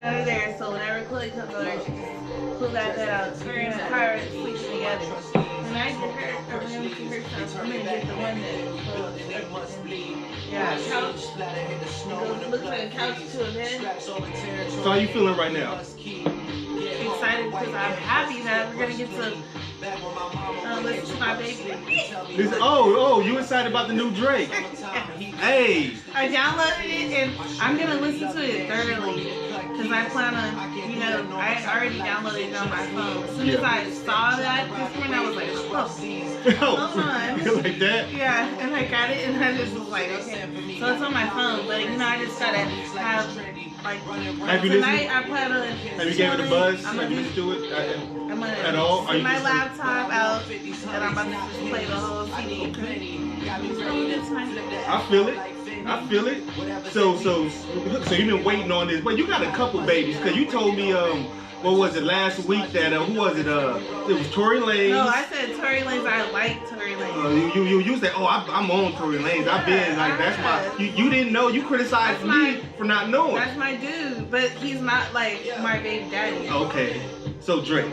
Out there, so whenever Chloe comes over, she just pull that bed out. Her and Kyra sleeping together. When I get her a room to herself, I'm gonna get the one that yeah, couch. It looks like a couch to a bed. So how you feeling right now? Excited because I'm happy that we're gonna get to listen to my baby. You excited about the new Drake? Hey. I downloaded it and I'm gonna listen to it thoroughly. Because I plan on, I already downloaded it on my phone. As soon as I saw that this morning, I was like, hold on. Like that? Yeah, and I got it, and I just was like, okay. So it's on my phone, but I just gotta have, have you tonight I plan on. Have you gave it a buzz? Have you listened to it I'm gonna at all? Take my laptop out, and I'm about to just play the whole CD. It's really good tonight. I feel it. I feel it. So you've been waiting on this, but you got a couple babies, cause you told me what was it last week that who was it? It was Tory Lanez. No, I said Tory Lanez. I like Tory Lanez. You said, I'm on Tory Lanez. I've been like that's my. You didn't know. You criticized me for not knowing. That's my dude, but he's not like my baby daddy. Okay. So Drake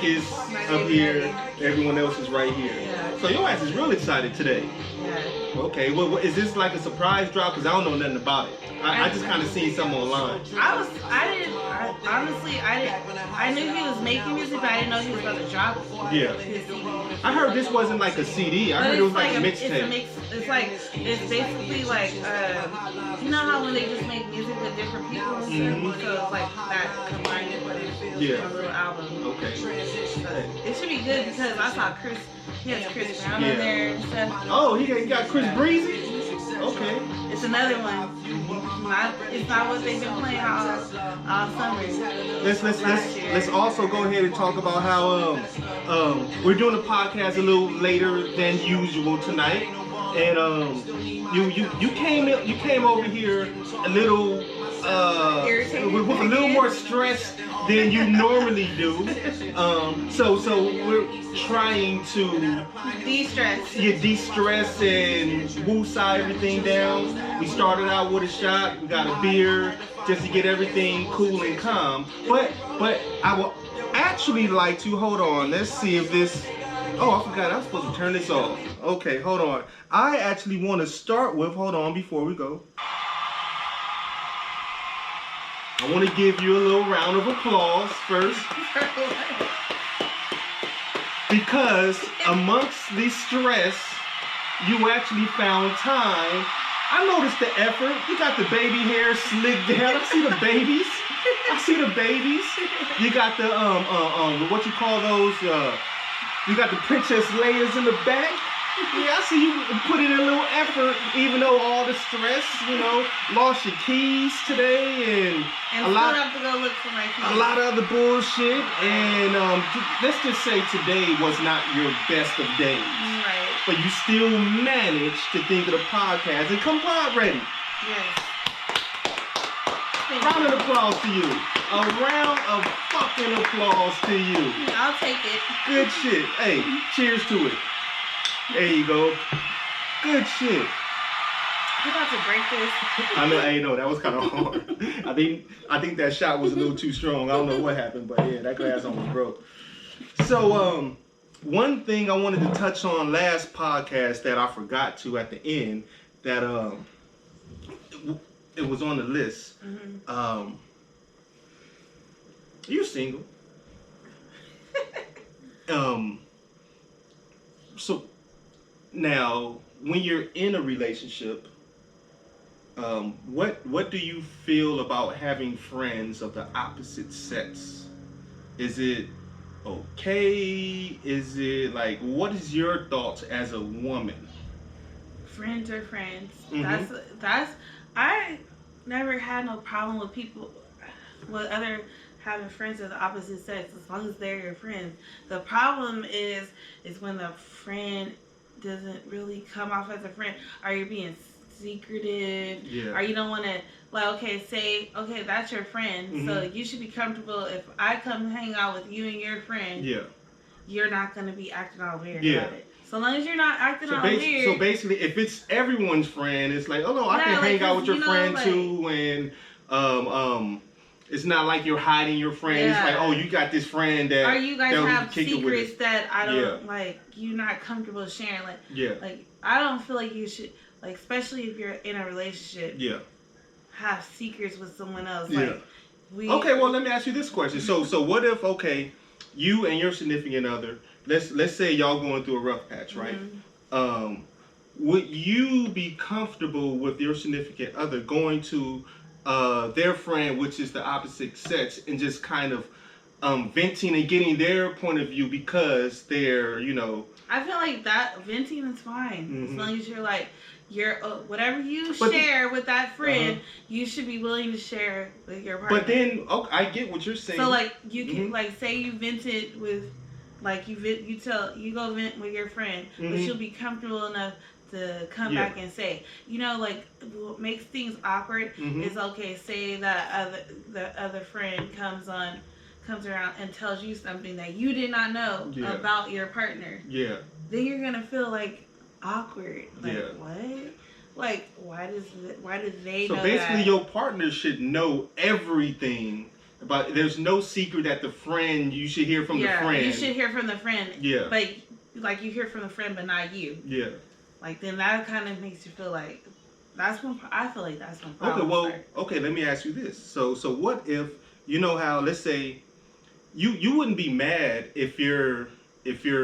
is up here. Everyone else is right here. Yeah. So your ass is real excited today. Yeah. Okay. Well, is this like a surprise drop? Cause I don't know nothing about it. I just kind of seen something online. I knew he was making music, but I didn't know he was about to drop it. Yeah. I heard this wasn't like a CD. I heard it was like a mixtape. It's basically like, you know how when they just make music with different people and stuff? So it's like that combined with a little album. Okay. It should be good because I saw he has Chris Brown in there and stuff. Oh, he got Chris Breezy? Okay. It's another one. It's not what they've been playing all summer. Let's also go ahead and talk about how we're doing the podcast a little later than usual tonight, and you came over here a little with a little more stress than you normally do. So we're trying to de-stress. Yeah, de-stress and woosah everything down. We started out with a shot. We got a beer just to get everything cool and calm. But I will actually like to hold on. Let's see if this. Oh, I forgot. I was supposed to turn this off. Okay, hold on. I actually want to start with. Hold on before we go. I want to give you a little round of applause first. Because amongst the stress, you actually found time. I noticed the effort. You got the baby hair slicked down. I see the babies. You got the what you call those? You got the Princess Leia's in the back. Yeah, I see you put in a little effort, even though all the stress, lost your keys today and a lot have to go look for my keys. A lot of other bullshit, and let's just say today was not your best of days. Right. But you still managed to think of the podcast and come pod ready. Yes. Round of applause to you. A round of fucking applause to you. I'll take it. Good shit. Hey, cheers to it. There you go. Good shit. We're about to break this. I know that was kind of hard. I think that shot was a little too strong. I don't know what happened, but yeah, that glass almost broke. So one thing I wanted to touch on last podcast that I forgot to at the end, that it was on the list. Mm-hmm. You single? So now, when you're in a relationship, what do you feel about having friends of the opposite sex? Is it okay? Is it like, what is your thoughts as a woman? Friends are friends. Mm-hmm. That's I never had no problem with people having friends of the opposite sex as long as they're your friends. The problem is when the friend doesn't really come off as a friend, or you're being secretive, or you don't want to, say, that's your friend, so you should be comfortable if I come hang out with you and your friend, you're not going to be acting all weird about it. So long as you're not acting all weird. So basically, if it's everyone's friend, it's like, oh no, I can hang out with your friend too, and It's not like you're hiding your friend. Yeah. It's like, oh, you got this friend that. Or you guys that have kick it with secrets us. that I don't Yeah. like. You're not comfortable sharing. Like, Yeah. like I don't feel like you should. Like, especially if you're in a relationship. Yeah. Have secrets with someone else. Yeah. Like, Okay, well, let me ask you this question. So what if, okay, you and your significant other, let's say y'all going through a rough patch, right? Mm-hmm. Would you be comfortable with your significant other going to their friend, which is the opposite sex, and just kind of venting and getting their point of view because they're, I feel like that venting is fine Mhm. as long as you're whatever you But share with that friend, you should be willing to share with your partner. But then, okay, I get what you're saying. So like you can Mhm. like say you vented with, like you go vent with your friend, but Mhm. she'll be comfortable enough to come Yeah. back and say, like what makes things awkward Mhm. is, okay, say that the other friend comes around and tells you something that you did not know Yeah. about your partner. Yeah. Then you're gonna feel like awkward. Like, Yeah. what? Like, why do they So know basically, that? your partner should know everything. But there's no secret that the friend, you should hear from the friend. You should hear from the friend. Yeah. But like you hear from the friend, but not you. Yeah. Like, then that kind of makes you feel like I feel like that's when problems Okay, well, start. okay, let me ask you this. So what if, how, let's say, you wouldn't be mad if your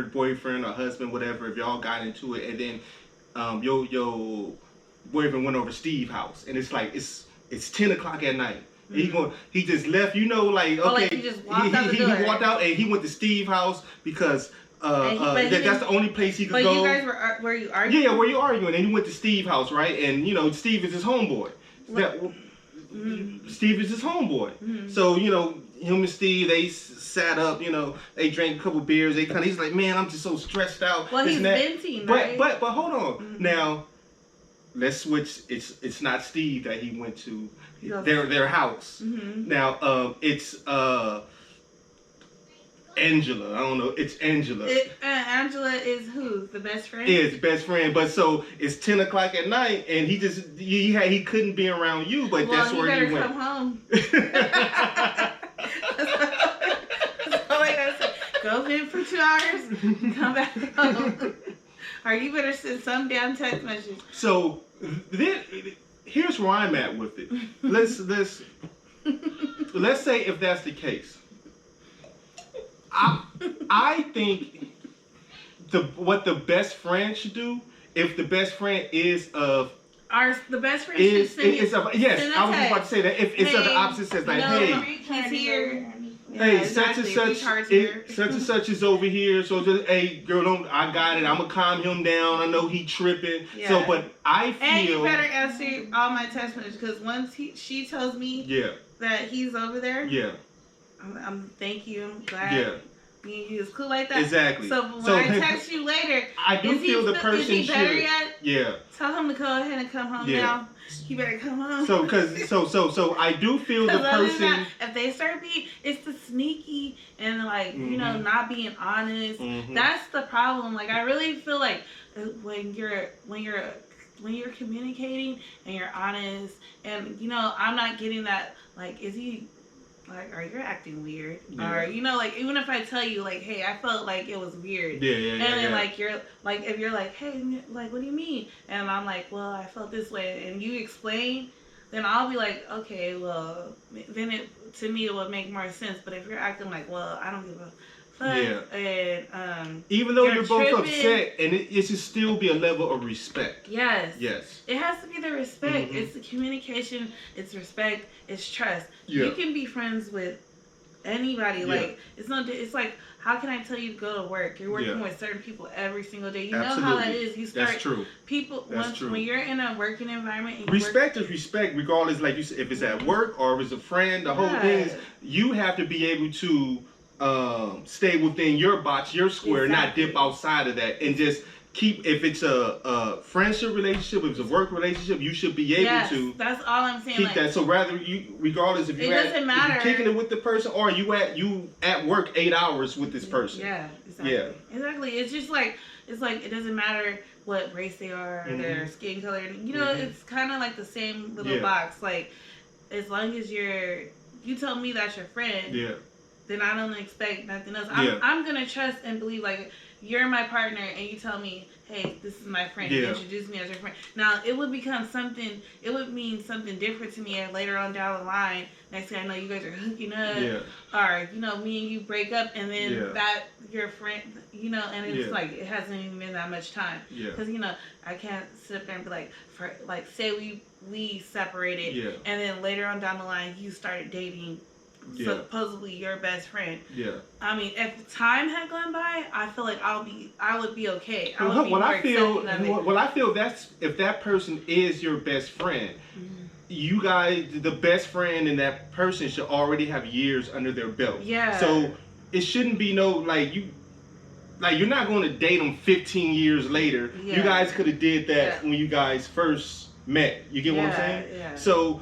boyfriend or husband, whatever, if y'all got into it, and then your boyfriend went over Steve's house, and it's like it's 10 o'clock at night. Mm-hmm. He just left, like, okay, like he just walked out the door. He walked out and he went to Steve's house because that's the only place he could but go. But you guys were you arguing? Yeah, where you arguing, and he went to Steve's house, right? And Steve is his homeboy. Steve is his homeboy. Mm-hmm. So him and Steve, they sat up. They drank a couple beers. He's like, man, I'm just so stressed out. Well, he's venting, right? But hold on. Mm-hmm. Now, let's switch. It's not Steve that he went to Okay. their house. Mm-hmm. Now, it's Angela. I don't know. It's Angela. Angela is who? The best friend? Is best friend. But so it's 10 o'clock at night, and he couldn't be around you, but that's where he went. Come home. That's all I gotta say. Go vent for 2 hours, come back home. Or you better send some damn text message. So then, here's where I'm at with it. Let's say if that's the case. I think what the best friend should do, if the best friend is of the best friend should send yes, I was just about to say that if it's of the opposite sex, like, hey, he's here. Hey, such and such is over here. So just, hey, girl, I got it. I'm gonna calm him down. I know he tripping. Yeah. So, but I feel. And you better answer all my text messages, because once she tells me that he's over there. Yeah. I'm thank you. I'm glad. Yeah. You was cool like that. Exactly. So when I text you later, I do feel the person is he better should. Yet? Yeah. Tell him to go ahead and come home now. You better come home. So I do feel the person. If they start being, it's the sneaky and like Mm-hmm. not being honest. Mm-hmm. That's the problem. Like, I really feel like when you're communicating and you're honest, and I'm not getting that. Like, is he? Like, or you're acting weird, or like, even if I tell you, like, hey, I felt like it was weird, and then like you're like, if you're like, hey, like, what do you mean? And I'm like, well, I felt this way, and you explain, then I'll be like, okay, well, then to me it would make more sense. But if you're acting like, well, I don't give a fuck, and even though you're both tripping, upset, and it should still be a level of respect. Yes. Yes. It has to be the respect. Mm-hmm. It's the communication. It's respect. It's trust. Yeah. You can be friends with anybody. Like, it's like, how can I tell you to go to work? You're working with certain people every single day. You know how that is. You start. That's true. People. When you're in a working environment. And respect is respect, regardless. Like you said, if it's at work or if it's a friend. The whole thing is you have to be able to stay within your box, your square, not dip outside of that, and just keep. If it's a friendship relationship, if it's a work relationship, you should be able to. That's all I'm saying. Keep that. So rather regardless if you doesn't matter. If you're kicking it with the person, or you at work 8 hours with this person. Yeah, exactly. Yeah, exactly. It's just like it doesn't matter what race they are, or their skin color. It's kind of like the same little box. Like, as long as you tell me that's your friend, Yeah. then I don't expect nothing else. Yeah. I'm gonna trust and believe, like, you're my partner and you tell me, hey, this is my friend. Yeah. You introduce me as your friend. Now, it would mean something different to me later on down the line. Next thing I know, you guys are hooking up. Yeah. Or, me and you break up, and then Yeah. that, your friend, and it's Yeah. like, it hasn't even been that much time. Yeah. Because, I can't sit up there and be like, say we separated, Yeah. and then later on down the line, you started dating supposedly your best friend. Yeah. I mean, if time had gone by, I feel like I would be okay. I would be Well, more I feel, accepting of it. well, I feel that's if that person is your best friend, you guys, the best friend and that person should already have years under their belt. Yeah. So it shouldn't be no you're not going to date them 15 years later. Yeah. You guys could have did that when you guys first met. You get what I'm saying? Yeah. So,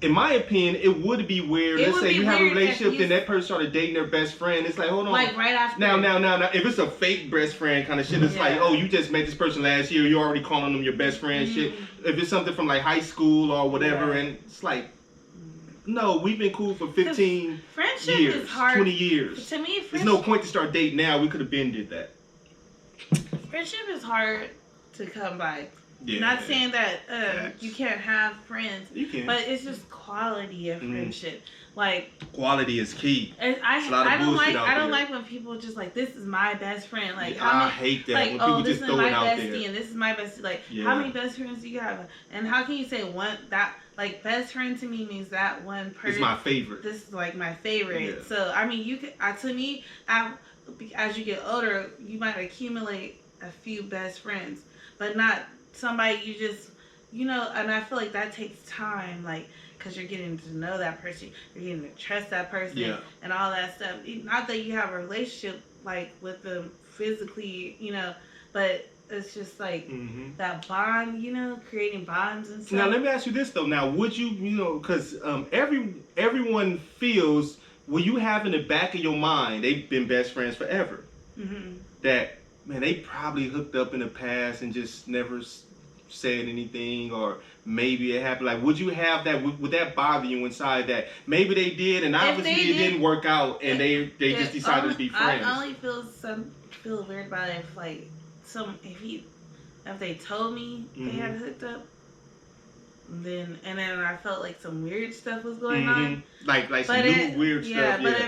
in my opinion, it would be weird. Let's say you have a relationship, then that person started dating their best friend. It's like, hold on. Like right after. Now. If it's a fake best friend kind of shit, it's like, oh, you just met this person last year. You're already calling them your best friend. Shit. If it's something from like high school or whatever, and it's like, no, we've been cool for 15 friendship years, is hard. 20 years. To me, there's no point to start dating now. We could have been did that. Friendship is hard to come by. Yeah. Not saying that you can't have friends. You can. But it's just quality of friendship. Like, quality is key. And I don't like when people just like, this is my best friend. Like, I hate that when people just throw it out there. This is my bestie and this is my bestie. Like, how many best friends do you have? And how can you say one that like best friend to me means that one person? It's my favorite. This is like my favorite. Yeah. So I mean, you could to me, as you get older, you might accumulate a few best friends, but not somebody you just and I feel like that takes time, like, because you're getting to know that person, you're getting to trust that person, and all that stuff. Not that you have a relationship like with them physically, but it's just like that bond, creating bonds and stuff. Now let me ask you this though. Now would you, because everyone feels, will you have in the back of your mind they've been best friends forever? That, man, they probably hooked up in the past and just never said anything, or maybe it happened. Like, would you have that? Would that bother you inside that maybe they did and obviously it didn't work out and they just decided to be friends? I only feel weird about it if like if they told me they had hooked up. Then I felt like some weird stuff was going on. Like some new weird stuff. Yeah, but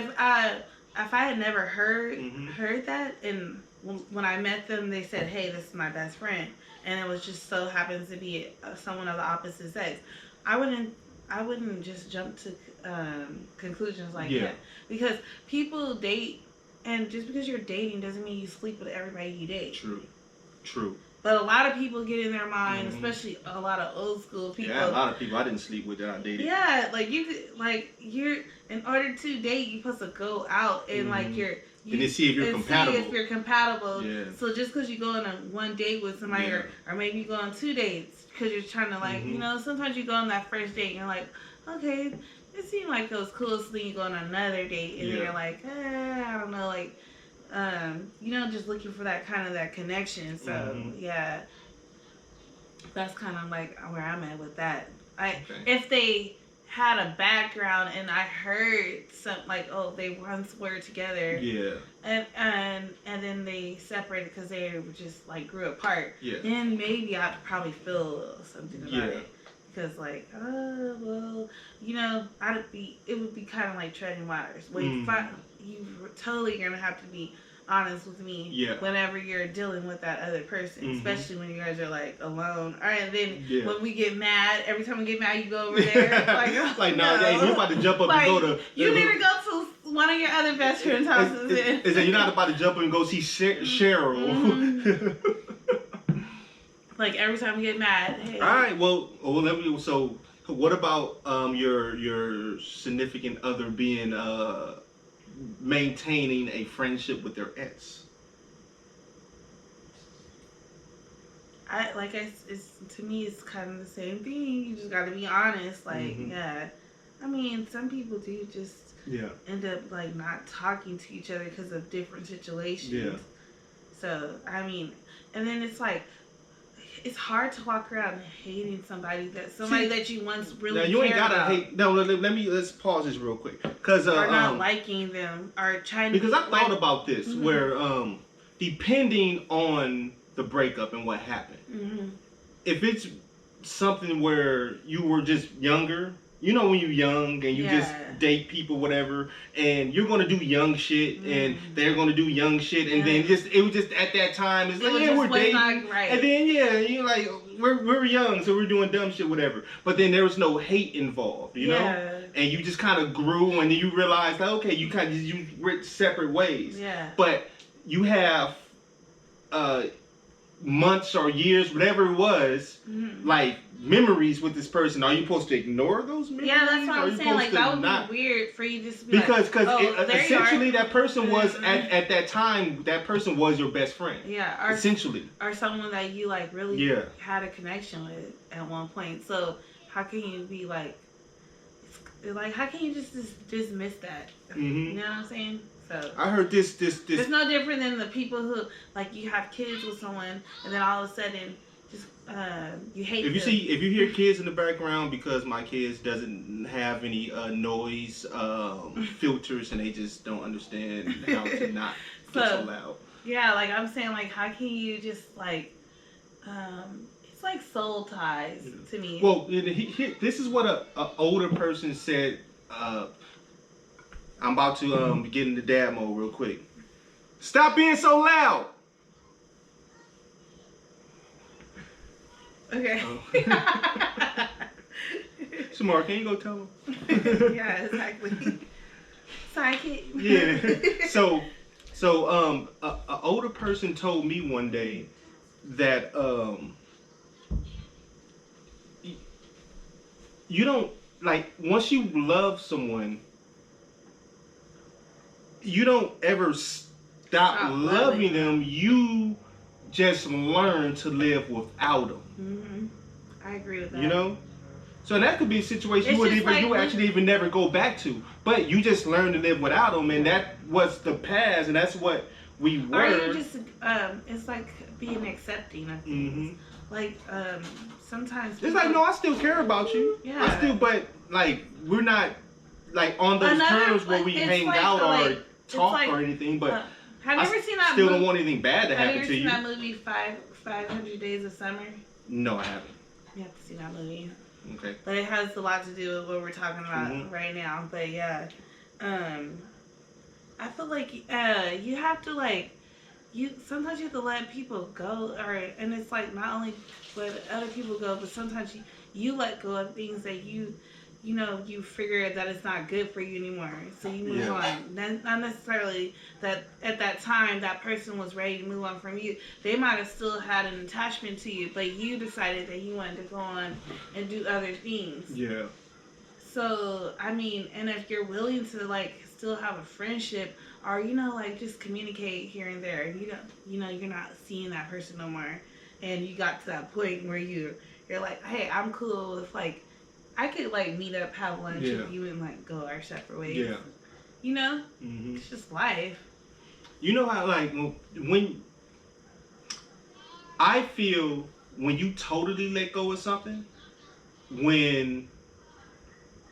if I had never heard that, and when I met them, they said, "Hey, this is my best friend," and it was just so happens to be someone of the opposite sex, I wouldn't just jump to conclusions like that, because people date, and just because you're dating doesn't mean you sleep with everybody you date. True. But a lot of people get in their mind, especially a lot of old school people. Yeah, a lot of people I didn't sleep with that I dated. Yeah, you're in order to date, you're supposed to go out and and see if you're compatible. See if you're compatible. Yeah. So just because you go on one date with somebody, or maybe you go on 2 dates because you're trying to sometimes you go on that first date and you're like, okay, it seemed like it was cool. So then you go on another date and you're like, I don't know, like. Just looking for that connection. So that's kind of like where I'm at with that. If they had a background and I heard something like, oh, they once were together, and then they separated because they just like grew apart, then maybe I'd probably feel something about it. Because it would be kind of like treading waters. You totally gonna have to be honest with me whenever you're dealing with that other person, especially when you guys are like alone. All right, and then when we get mad, every time we get mad, you go over there like you're about to jump up and go to. You need to go to one of your other best friends' houses. Is that you're not about to jump up and go see Cheryl? Like every time we get mad. Hey. All right. Well, let me. So, what about your significant other being maintaining a friendship with their ex? To me, it's kind of the same thing. You just got to be honest. Like, I mean, some people do just end up like not talking to each other because of different situations. So, I mean, and then it's like, it's hard to walk around hating somebody that you once really now you ain't cared gotta about. hate. No, let's pause this real quick, cause or not liking them or trying to. Because I thought about this, mm-hmm. where depending on the breakup and what happened, mm-hmm. if it's something where you were just younger, you know, when you're young and you just date people, whatever, and you're gonna do young shit, and they're gonna do young shit, and then it was just at that time, it's like, yeah, we're dating, right. and then you're like, we're young, so we're doing dumb shit, whatever. But then there was no hate involved, you know, and you just kind of grew, and then you realized, like, okay, you kind of you went separate ways. Yeah. But you have months or years, whatever it was, like memories with this person. Are you supposed to ignore those memories? Yeah, that's what I'm saying. Like, that would be weird for you just to be because essentially that person was mm-hmm. at that time, that person was your best friend. Yeah, essentially. Or someone that you like really had a connection with at one point. So how can you be like how can you just dismiss that? Mm-hmm. You know what I'm saying? So I heard this. It's no different than the people who like you have kids with someone and then all of a sudden just you hate them. If you hear kids in the background, because my kids doesn't have any noise filters and they just don't understand how to not get so loud. Yeah, like I'm saying, like how can you just like it's like soul ties to me. Well, this is what a older person said. I'm about to get into dad mode real quick. Stop being so loud. Okay. Samar, can you go tell him? Yeah, exactly. Sorry, kid. Yeah. So a older person told me one day that you don't, like, once you love someone, you don't ever stop loving them. You just learn to live without them. Mm-hmm. I agree with that. You know? So that could be a situation you actually even never go back to. But you just learn to live without them, and that was the past, and that's what we were. Or you just, it's like being accepting of things. Mm-hmm. Like, sometimes it's like, no, I still care about you. Yeah. But like, we're not like on those terms where we hang out or talk or anything. But have you ever seen that still don't want anything bad to happen to you. Have you ever seen that movie 500 Days of Summer? No, I haven't. You have to see that movie. Okay. But it has a lot to do with what we're talking about right now. But yeah, I feel like you have to sometimes you have to let people go, and it's like not only let other people go, but sometimes you let go of things that you figure that it's not good for you anymore, so you move on. Not necessarily that at that time that person was ready to move on from you. They might have still had an attachment to you, but you decided that you wanted to go on and do other things. Yeah. So, I mean, and if you're willing to still have a friendship, or just communicate here and there, and you're not seeing that person no more, and you got to that point where you're like, hey, I'm cool with I could meet up, have lunch with you, and go our separate ways. Yeah. Mm-hmm. It's just life. You know how when I feel when you totally let go of something, when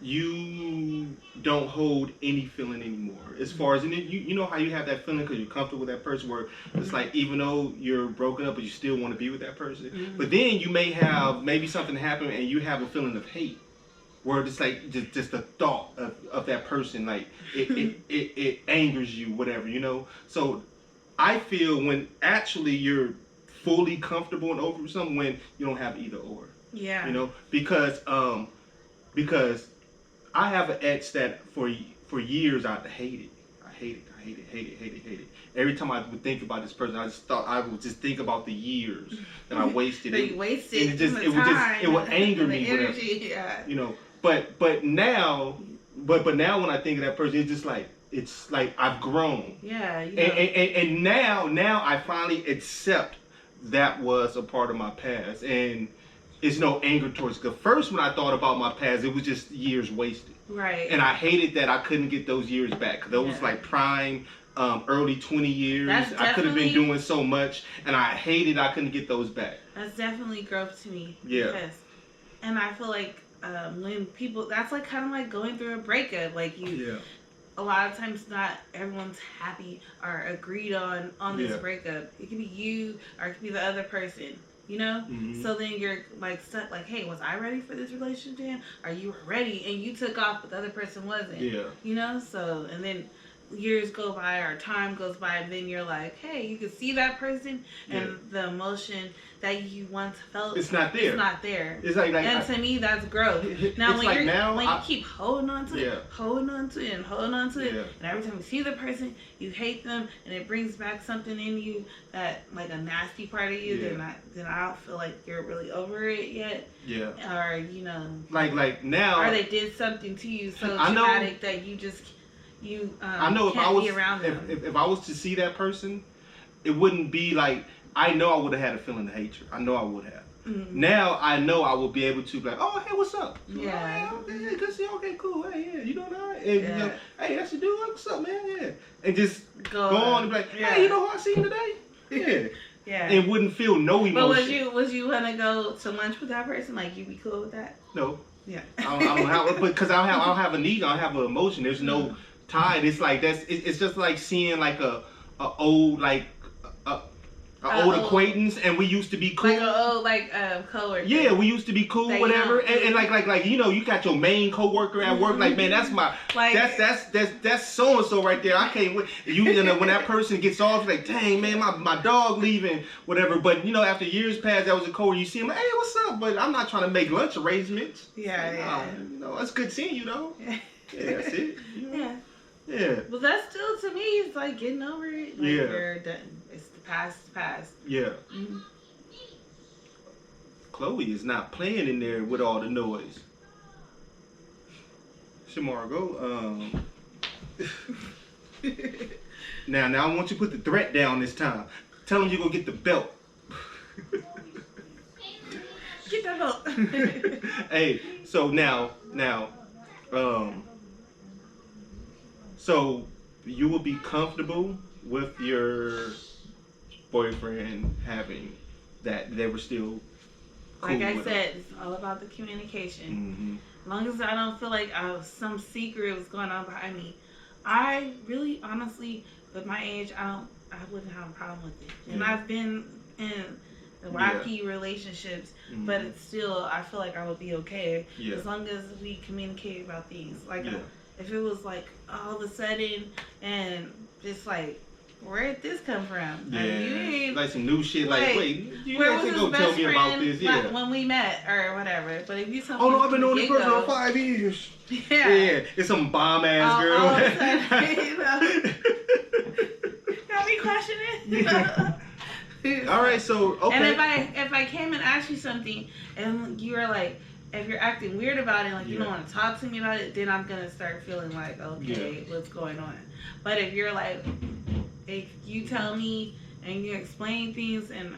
you don't hold any feeling anymore. As far as, and you know how you have that feeling because you're comfortable with that person, where it's like, even though you're broken up, but you still want to be with that person. Mm-hmm. But then you may have something happen and you have a feeling of hate, where it's like just the thought of that person, it angers you, whatever, So I feel when actually you're fully comfortable and over something, when you don't have either or. Yeah. Because I have an ex that for years I hated. I hated. Every time I would think about this person, I would just think about the years that I wasted. That you wasted. And it would anger me. Energy, yeah. But now when I think of that person, it's like I've grown. Yeah. And now I finally accept that was a part of my past, and it's no anger towards it. 'Cause first, when I thought about my past, it was just years wasted. Right. And I hated that I couldn't get those years back. Those prime early 20 years. That's I could have been definitely- doing so much, and I hated I couldn't get those back. That's definitely growth to me. Yeah. Because, and I feel like when people, that's like kind of like going through a breakup. Like Yeah. a lot of times not everyone's happy or agreed on this Yeah. breakup. It could be you or it could be the other person. You know? Mhm. So then you're like stuck like, hey, was I ready for this relationship? Or you were ready and you took off but the other person wasn't. Yeah. You know? So and then years go by or time goes by and then you're like, hey, you can see that person and the emotion that you once felt, It's not there. it's not there. It's like And to me, that's growth. Now, it's when like you're now when I- you keep holding on to Yeah. it, holding on to it, and holding on to it, Yeah. and every time you see the person, you hate them, and it brings back something in you that like a nasty part of you. Yeah. Then I don't feel like you're really over it yet, Yeah. or you know, Like now. or they did something to you so I know- traumatic that you just I know if can't I was be around them. if I was to see that person, it wouldn't be like I know I would have had a feeling of hatred. I know I would have. Mhm. Now I know I will be able to be like, oh hey, what's up? Yeah. Oh, hey, okay, good to see you. Okay, cool. Hey, yeah, you doing all right? And, you know, Yeah. hey, that's your dude. What's up, man? Yeah. And just Go go on and be like, yeah. hey, you know who I seen today? Yeah. Yeah. And wouldn't feel no emotion. But would you want to go to lunch with that person? Like you be cool with that? No. Yeah. I don't have, because I don't have a need. I don't have an emotion. There's no tie. It's like it's just like seeing like a old like a old acquaintance, and we used to be cool. Like an old coworker. Yeah, we used to be cool, That you whatever. don't- And like you know, you got your main coworker at work. Like, man, that's my Like- that's so and so right there. I can't wait. You know when that person gets off, like, dang man, my dog leaving, whatever. But you know, after years pass, that was a coworker. You see him, like, hey, what's up? But I'm not trying to make lunch arrangements. Yeah. You know, it's good seeing you though. Yeah. Yeah, that's it. You know? Yeah. Yeah. But that's still, to me, it's like getting over it. Like, Yeah. you're done. It's the past, it's past. Yeah. Mhm. Chloe is not playing in there with all the noise. Shamargo, now I want you to put the threat down this time. Tell them you're gonna get the belt. Get that vote. Hey, so now, so you will be comfortable with your boyfriend having that they were still cool Like I with said, it's all about the communication. Mm-hmm. As long as I don't feel like some secret was going on behind me, I really, honestly, with my age, I wouldn't have a problem with it. And Yeah. I've been in rocky relationships, Mm-hmm. but it's still, I feel like I would be okay Yeah. as long as we communicate about things. Like, Yeah. if it was like all of a sudden and just like, where did this come from? Yeah, Like, you ain't, like some new shit. Like, Like, wait, you where guys was ain't his gonna tell best me about friend this? Yeah. when we met or whatever? But if you tell Oh me no, I've been from knowing the this person get-go, for 5 years. Yeah. Yeah, it's some bomb ass girl. All of a sudden, you know. Got me questioning. Yeah. All right, so okay. And if I came and asked you something and you were like, if you're acting weird about it, like you don't Yeah. want to talk to me about it, then I'm gonna start feeling like, okay, what's going on? But if you're like, if you tell me and you explain things and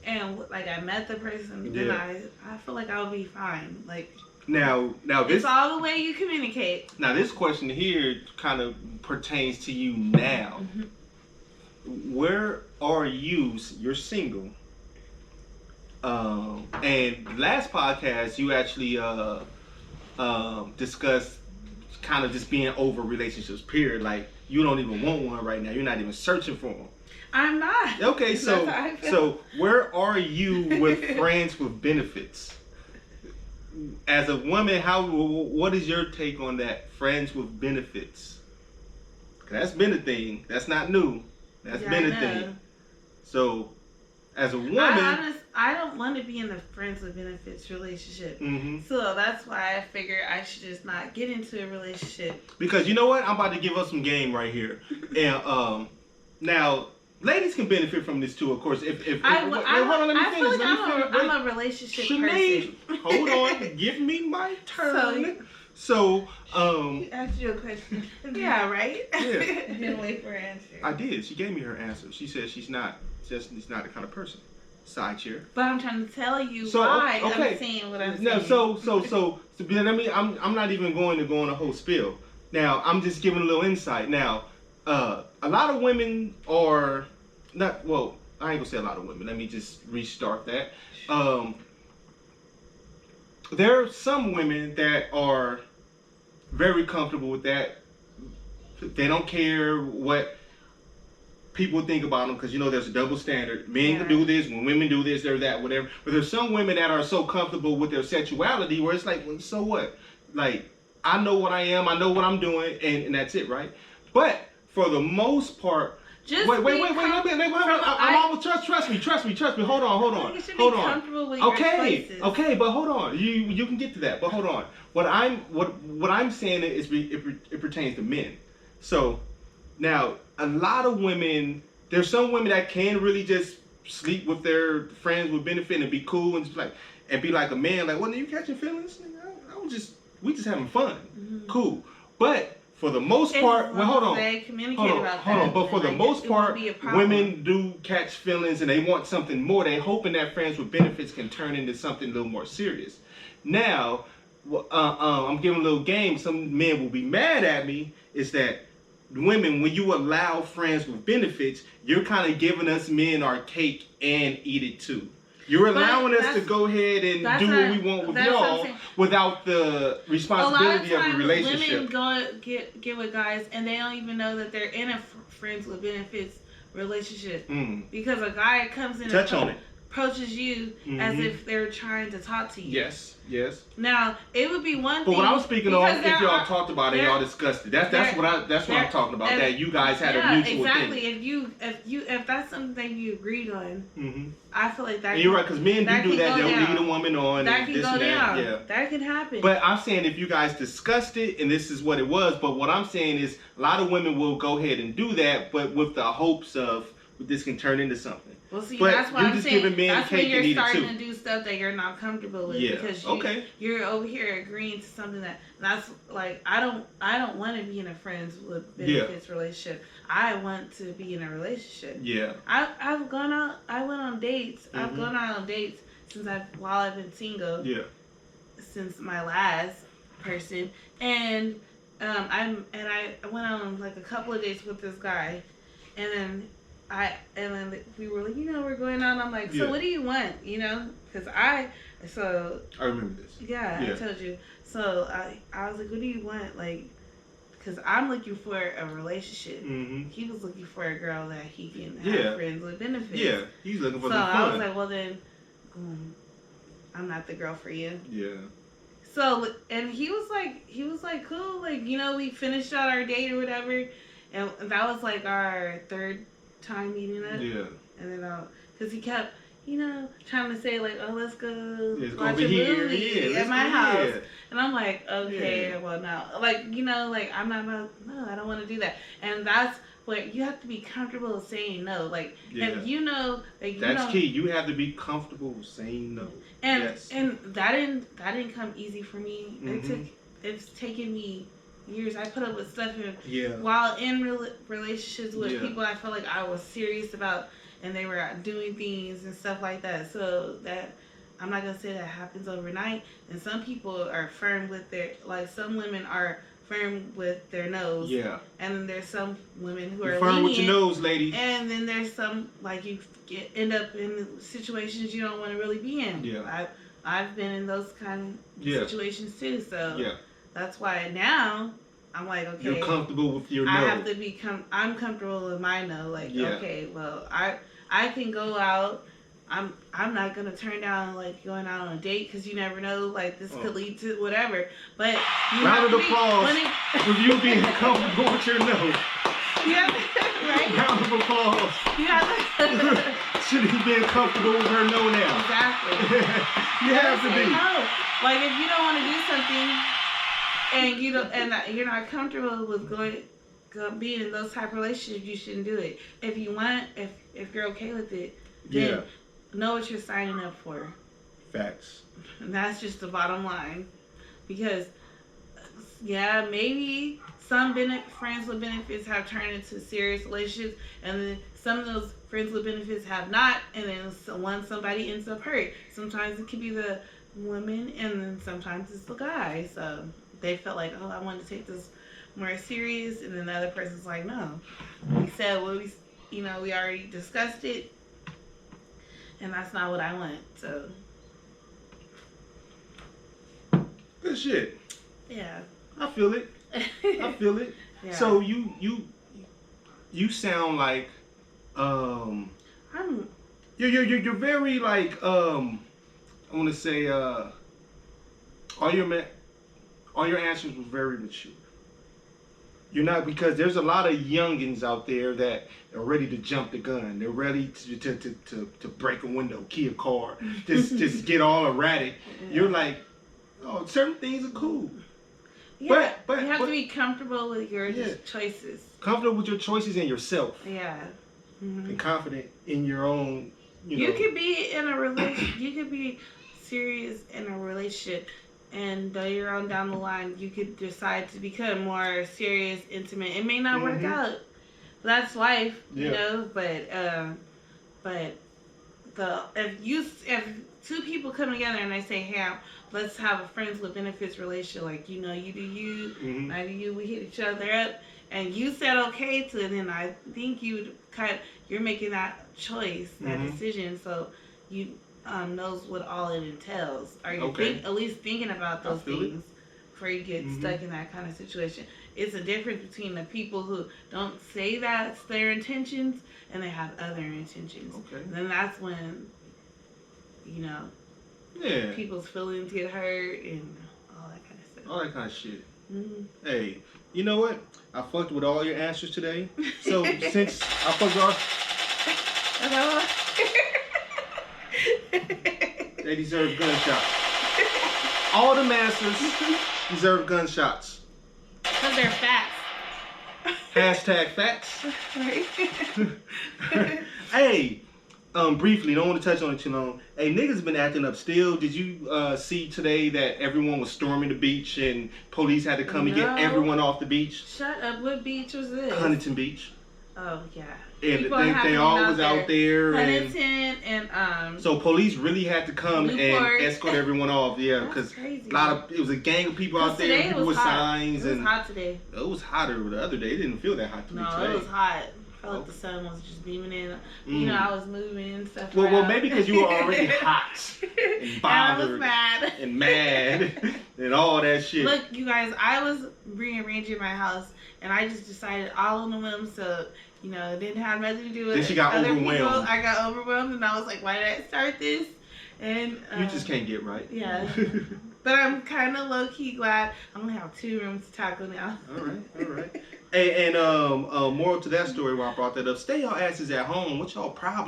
and like I met the person, then Yeah. I feel like I'll be fine. Like now this it's all the way you communicate. now this question here kind of pertains to you now. Mhm. Where are you? You're single. And last podcast you actually discussed kind of just being over relationships. Period. Like you don't even want one right now. You're not even searching for one. I'm not. Okay, so That's how I feel. so where are you with friends with benefits? As a woman, what is your take on that? Friends with benefits. 'Cause that's been a thing. That's not new. That's Yeah, been I a know. thing. So, as a woman, I don't want to be in the friends with benefits relationship. hmm So that's why I figure I should just not get into a relationship. because you know what, I'm about to give us some game right here. And now, ladies can benefit from this too, of course. If hold on, let me I feel finish. like I'm a relationship Sinead, person. hold on, give me my turn. So, You asked you a question. Yeah, right? Yeah. Didn't wait for an answer. I did. She gave me her answer. She said she's not the kind of person. Side chair. But I'm trying to tell you So, why okay. I'm saying what I'm saying. No, so I mean, I'm not even going to go on a whole spiel. Now, I'm just giving a little insight. Now, a lot of women are not. Well, I ain't gonna say a lot of women. Let me just restart that. There are some women that are very comfortable with that. They don't care what people think about them, because there's a double standard. Men can do this, when women do this, they're that, whatever. But there's some women that are so comfortable with their sexuality where it's like, well, so what? Like, I know what I am, I know what I'm doing, and that's it, right? But for the most part, wait, I'm almost trust me. Hold on. Okay, but hold on. You can get to that, but hold on. What I'm saying is it pertains to men. So now, a lot of women, there's some women that can really just sleep with their friends with benefit and be cool and be like a man, like, well, are you catching feelings? We just having fun. Mm-hmm. Cool. But for the most part, hold on. But for the most part, women do catch feelings and they want something more. They hoping that friends with benefits can turn into something a little more serious. Now, I'm giving a little game. Some men will be mad at me. Is that women, when you allow friends with benefits, you're kind of giving us men our cake and eat it too. You're allowing us to go ahead and do what we want with y'all without the responsibility of the relationship. A lot of times women go get with guys and they don't even know that they're in a friends with benefits relationship. Because a guy comes in and approaches you as if they're trying to talk to you. Yes. Now, it would be one thing. But what I was speaking on, if y'all talked about it, y'all discussed it. That's what I'm talking about. That you guys had a mutual thing. If that's something you agreed on, I feel like that. And you're right, because men do that. They'll lead a woman on. That can go down. Yeah, that can happen. But I'm saying if you guys discussed it and this is what it was. But what I'm saying is a lot of women will go ahead and do that, but with the hopes of this can turn into something. Well, see, that's why I'm saying that's when you're starting to do stuff that you're not comfortable with because you're over here agreeing to something that's like I don't want to be in a friends with benefits relationship. I want to be in a relationship. Yeah. I've gone out. I went on dates. I've gone out on dates while I've been single. Yeah. Since my last person, and I went on like a couple of dates with this guy, and then we were like, we're going out. I'm like, so what do you want? Because I remember this. Yeah, I told you. So I was like, what do you want? Like, because I'm looking for a relationship. Mm-hmm. He was looking for a girl that he can have friends with benefits. Yeah, he's looking for some fun. So I was like, well then, I'm not the girl for you. Yeah. So, and he was like, cool. Like, we finished out our date or whatever. And that was like our third time meeting up. Yeah. And then, because he kept, trying to say like, oh, let's go watch a movie at my house. Yeah. And I'm like, okay, well, no. Like, I'm not about, no, I don't want to do that. And that's what you have to be comfortable with saying no. Like, if like, that's key. You have to be comfortable saying no. And and that didn't come easy for me. Mm-hmm. It's taken me years. I put up with stuff while in relationships with people I felt like I was serious about, and they were doing things and stuff like that. So that I'm not gonna say that happens overnight. And some people are firm with some women are firm with their nose. Yeah. And then there's some women who are firm with your nose, lady. And then there's some like you end up in situations you don't want to really be in. Yeah. I've been in those kind of situations too. So that's why now I'm like, okay. You're comfortable with your no. I have to I'm comfortable with my no. Like, okay, well, I can go out. I'm not gonna turn down like going out on a date because you never know. Like this could lead to whatever. But round of applause for you being comfortable with your no. Yeah, right. Round of applause. Yeah. Should be being comfortable with her no now. Exactly. You have to be. No. Like if you don't want to do something and you're not comfortable with being in those type of relationships, you shouldn't do it. If you want, if you're okay with it, then know what you're signing up for. Facts. And that's just the bottom line. Because, maybe some friends with benefits have turned into serious relationships, and then some of those friends with benefits have not, and then somebody ends up hurt. Sometimes it could be the woman, and then sometimes it's the guy. So they felt like, oh, I want to take this more serious, and then the other person's like, no, we said what we already discussed it, and that's not what I want. So Good shit. yeah. I feel it. I feel it. Yeah. So you sound like I'm you're very like I want to say all your answers were very mature. You're not, because there's a lot of youngins out there that are ready to jump the gun. They're ready to break a window, key a car, just get all erratic. You're like, oh, certain things are cool. Yeah, But you have to be comfortable with your Yeah. choices. Comfortable with your choices and yourself, Yeah. Mhm. and confident in your own. You could be in a relationship. You could be serious in a relationship, and you're on down the line, you could decide to become more serious, intimate. It may not work Mhm. out. That's life, you Yeah. know. But if two people come together and they say, "Hey, let's have a friends with benefits relationship," like you do you, Mhm. I do you, we hit each other up, and you said okay to it, then I think you're making that choice, that Mhm. decision, so you knows what all it entails. Are you Okay. at least thinking about I those feel it. things before you get Mhm. stuck in that kind of situation? It's a difference between the people who don't say that's their intentions and they have other intentions. Okay. Then that's when Yeah. people's feelings get hurt and all that kind of stuff. All that kind of shit. Mm-hmm. Hey, you know what? I fucked with all your answers today. So since I fucked with all, they deserve gunshots. All the masters deserve gunshots. Because they're fat. Hashtag facts. Right? Hey, briefly, don't want to touch on it too long. Hey, niggas been acting up still. Did you see today that everyone was storming the beach and police had to come and get No. everyone off the beach? Shut up. What beach was this? Huntington Beach. Oh, yeah. And People they happening all out was out there. And Huntington and so police really had to come Newport. and escort everyone off. Yeah, That's because crazy. it was a gang of people out there. Today it People was with hot. signs. It was and hot today. it was hotter the other day. It didn't feel that hot to me No, today. it was hot. I felt like the sun was just beaming in. Mm. I was moving and stuff. Well, around. maybe because you were already hot and And I bothered was mad. and mad and all that shit. Look, you guys, I was rearranging my house, and I just decided all on the whim, so, it didn't have nothing to do with Then she got other overwhelmed. people. I got overwhelmed, and I was like, why did I start this? And You just can't get right. Yeah. But I'm kind of low-key glad I'm going to have 2 rooms to tackle now. All right. Hey, and moral to that story, while I brought that up, stay y'all asses at home. What y'all problem?